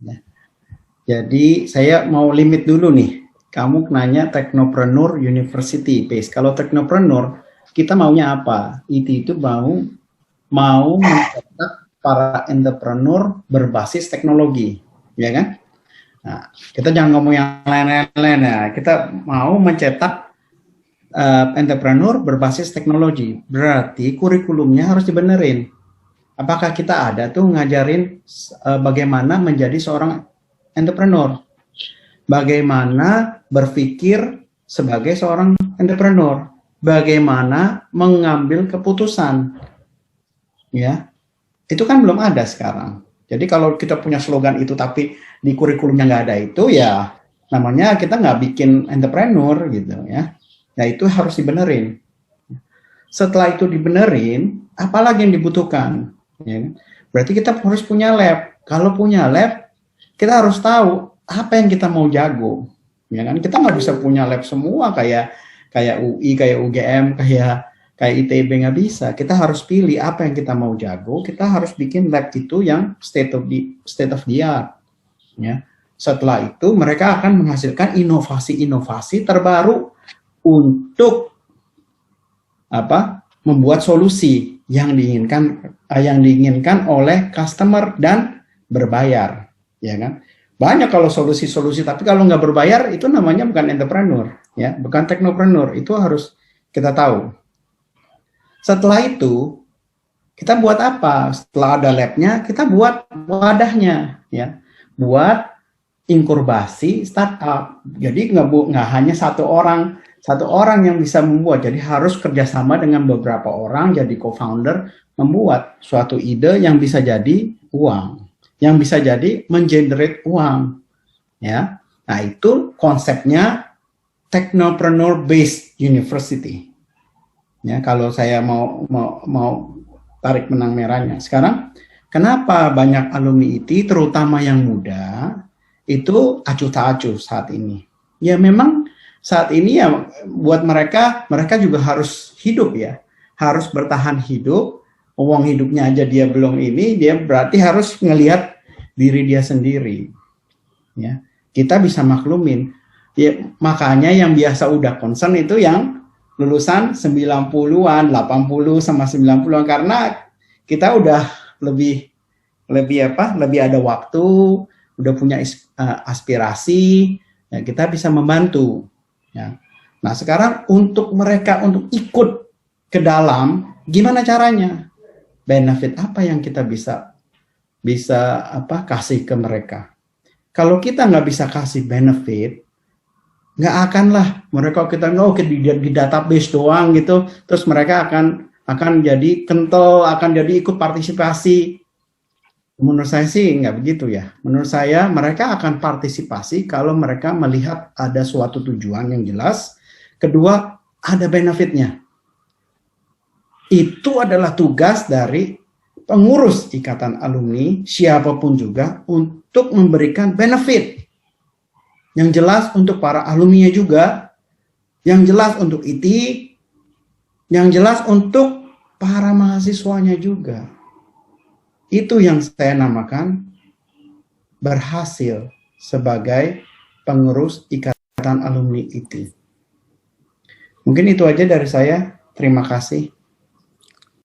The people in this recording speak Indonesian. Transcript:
Ya. Jadi saya mau limit dulu nih. Kamu nanya Technopreneur University Base. Kalau Technopreneur, kita maunya apa? itu mau mencetak para entrepreneur berbasis teknologi, ya kan? Nah, kita jangan ngomong yang lain-lain ya. Kita mau mencetak entrepreneur berbasis teknologi. Berarti kurikulumnya harus dibenerin. Apakah kita ada tuh ngajarin bagaimana menjadi seorang entrepreneur? Bagaimana berpikir sebagai seorang entrepreneur? Bagaimana mengambil keputusan? Ya, itu kan belum ada sekarang. Jadi kalau kita punya slogan itu tapi di kurikulumnya nggak ada itu, ya namanya kita nggak bikin entrepreneur gitu ya. Ya itu harus dibenerin. Setelah itu dibenerin, apalagi yang dibutuhkan? Ya. Berarti kita harus punya lab. Kalau punya lab, kita harus tahu apa yang kita mau jago. Ya kan? Kita nggak bisa punya lab semua kayak UI, kayak UGM, kayak ITB, nggak bisa. Kita harus pilih apa yang kita mau jago. Kita harus bikin lab itu yang state of the art. Ya. Setelah itu mereka akan menghasilkan inovasi-inovasi terbaru untuk membuat solusi yang diinginkan oleh customer dan berbayar, ya kan? Banyak kalau solusi-solusi, tapi kalau nggak berbayar itu namanya bukan entrepreneur, ya, bukan technopreneur. Itu harus kita tahu. Setelah itu kita buat apa? Setelah ada labnya, kita buat wadahnya, ya, buat inkubasi startup. Jadi nggak hanya satu orang yang bisa membuat, jadi harus kerjasama dengan beberapa orang jadi co-founder membuat suatu ide yang bisa jadi uang, yang bisa jadi mengenerate uang, ya. Nah itu konsepnya Technopreneur Based University. Ya, kalau saya mau tarik benang merahnya. Sekarang kenapa banyak alumni IT, terutama yang muda, itu acuh tak acuh saat ini? Ya memang saat ini ya buat mereka juga harus hidup ya, harus bertahan hidup. Uang hidupnya aja dia belum ini, dia berarti harus ngelihat diri dia sendiri. Ya, kita bisa maklumin. Ya, makanya yang biasa udah concern itu yang lulusan 90-an, 80 sama 90-an, karena kita udah lebih ada waktu, udah punya aspirasi, ya kita bisa membantu. Ya. Nah sekarang untuk mereka untuk ikut ke dalam, gimana caranya? Benefit apa yang kita bisa kasih ke mereka? Kalau kita nggak bisa kasih benefit, nggak akanlah mereka kita di database doang gitu, terus mereka akan jadi kental, akan jadi ikut partisipasi. Menurut saya sih nggak begitu ya. Menurut saya mereka akan partisipasi kalau mereka melihat ada suatu tujuan yang jelas. Kedua, ada benefitnya. Itu adalah tugas dari pengurus ikatan alumni, siapapun juga, untuk memberikan benefit. Yang jelas untuk para alumni juga, yang jelas untuk IT, yang jelas untuk para mahasiswanya juga. Itu yang saya namakan berhasil sebagai pengurus ikatan alumni IT. Mungkin itu aja dari saya. Terima kasih.